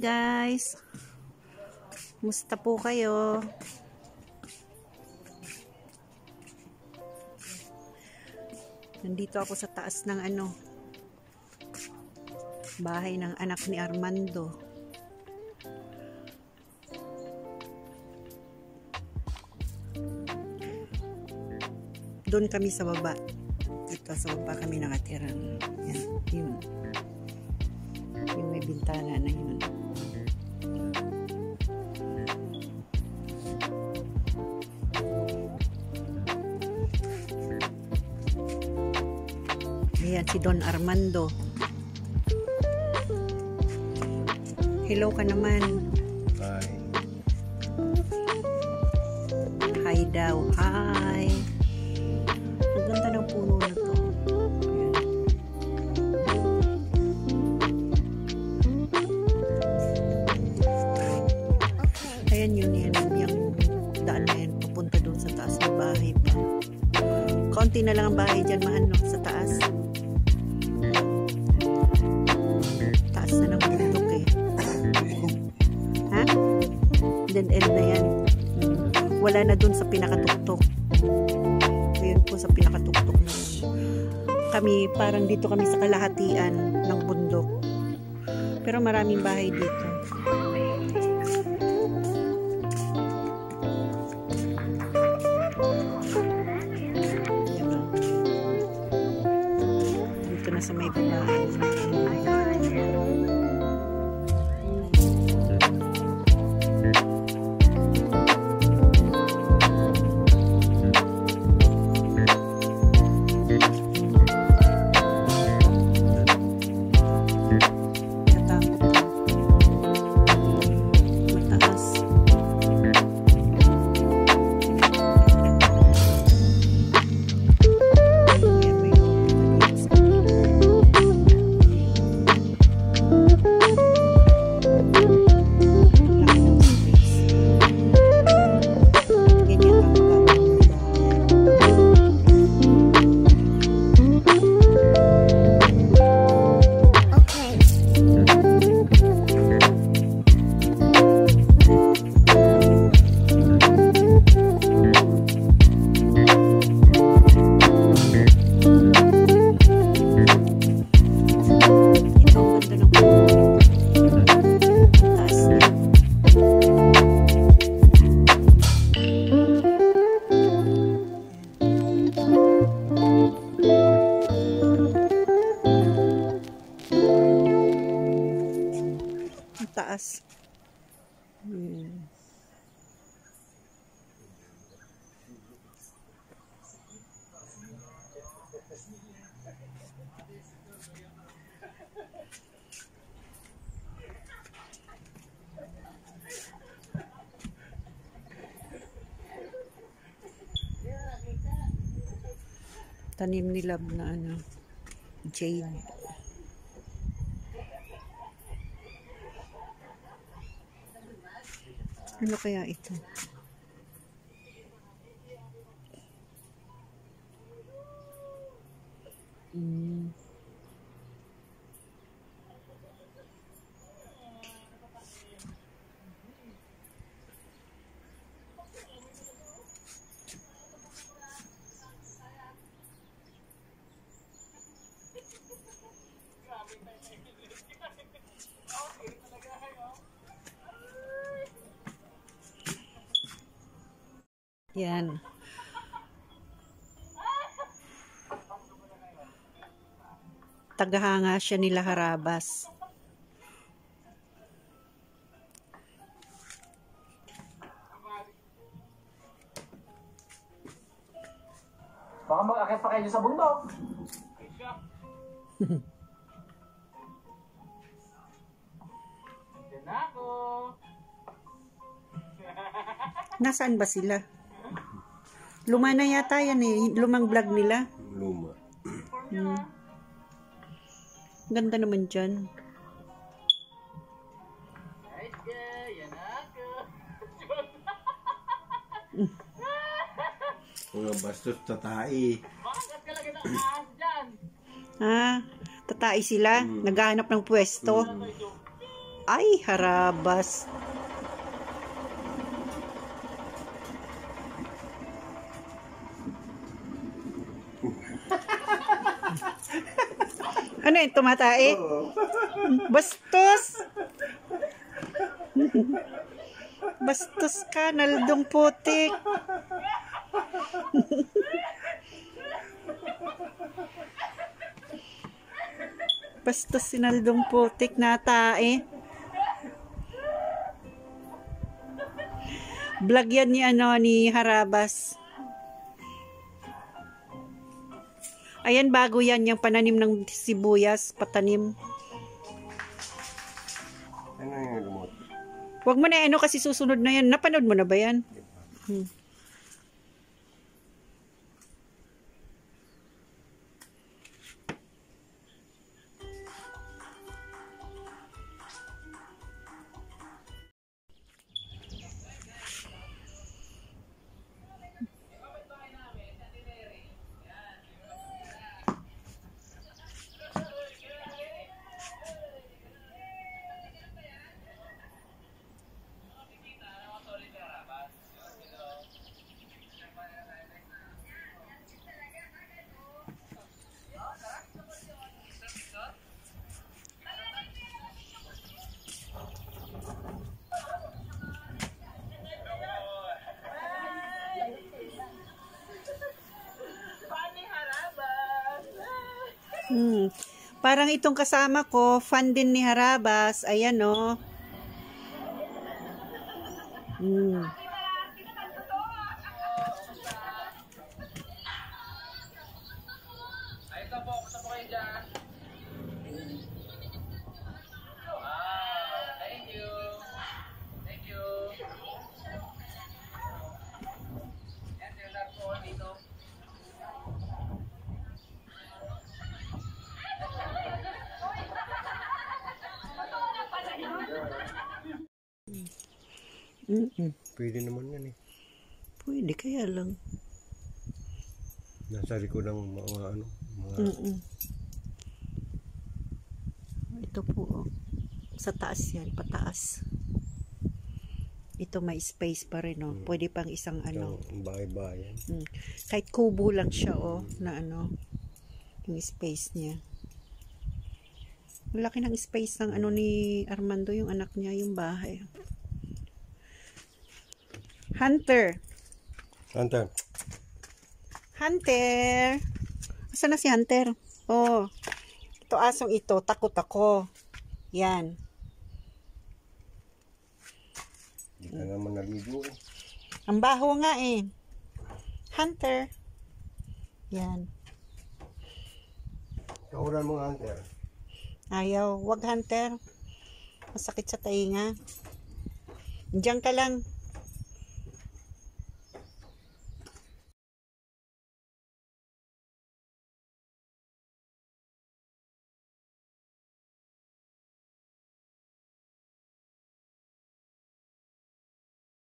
Hi guys, musta po kayo? Nandito ako sa taas ng bahay ng anak ni Armando. Doon kami sa baba. Dito sa baba kami nakatira. Yan, yun. Yung may bintana na yun. Ayan, si Don Armando. Hello ka naman. Hi. Hi daw. Hi. Ang ganda ng puno na to. Ayan yun yan. Yung daan na yan. Papunta doon sa taas ng bahay pa. Kaunti na lang ang bahay dyan, mahal, no? Sa taas. Taas na ng bundok eh. Ha? Dead end na yan. Wala na dun sa pinakatuktok. Ayun po sa pinakatuktok na yan. Kami, parang dito kami sa kalahatian ng bundok. Pero maraming bahay dito. Dito na sa may bahay. Taas. Tanim ni Lab na jade. Ano kaya ito? Yan. Tagahanga siya nila Harabas. Baka mag-akit pa kayo sa bundok. Yan ako. Nasaan ba sila? Luma na yata yan eh. Lumang vlog nila. Luma. Ganda naman dyan. Yan ako. Mga bastos tatai. Bakit ka lagi ng ahas dyan? Ha? Tatai sila? Naghahanap ng pwesto? Ay, harabas. Ano yun, tumatae? Bastos! Bastos ka, naldong putik. Bastos si naldong putik na tae. Vlog yan ni ni Harabas. Ayan, bago yan yung pananim ng sibuyas, patanim. Ano yung lumot? Huwag mo na kasi susunod na yan. Napanood mo na ba yan? Parang itong kasama ko, fan din ni Harabas. Ayan, oh. Ito po kayo dyan. Thank you. Thank you. Yan, sila po dito. Pwede naman yan eh. Pwede, kaya lang. Nasa likod ng mga ano. Mga... Ito po, oh. Sa taas yan, pataas. Ito may space pa rin, oh. Pwede pang isang ano. Bahay-bahay. Kahit kubo lang siya, oh. Na ano, yung space niya. Malaki ng space ng ano ni Armando, yung anak niya, yung bahay. Hunter. Hunter. Hunter. Asan na si Hunter? Oh. Ito asong ito, takot ako. Yan. Hindi ka naman naligo eh. Ang baho nga eh. Hunter. Yan. Kauran mo nga, Hunter. Ayaw. Wag, Hunter. Masakit sa tainga. Diyan ka lang.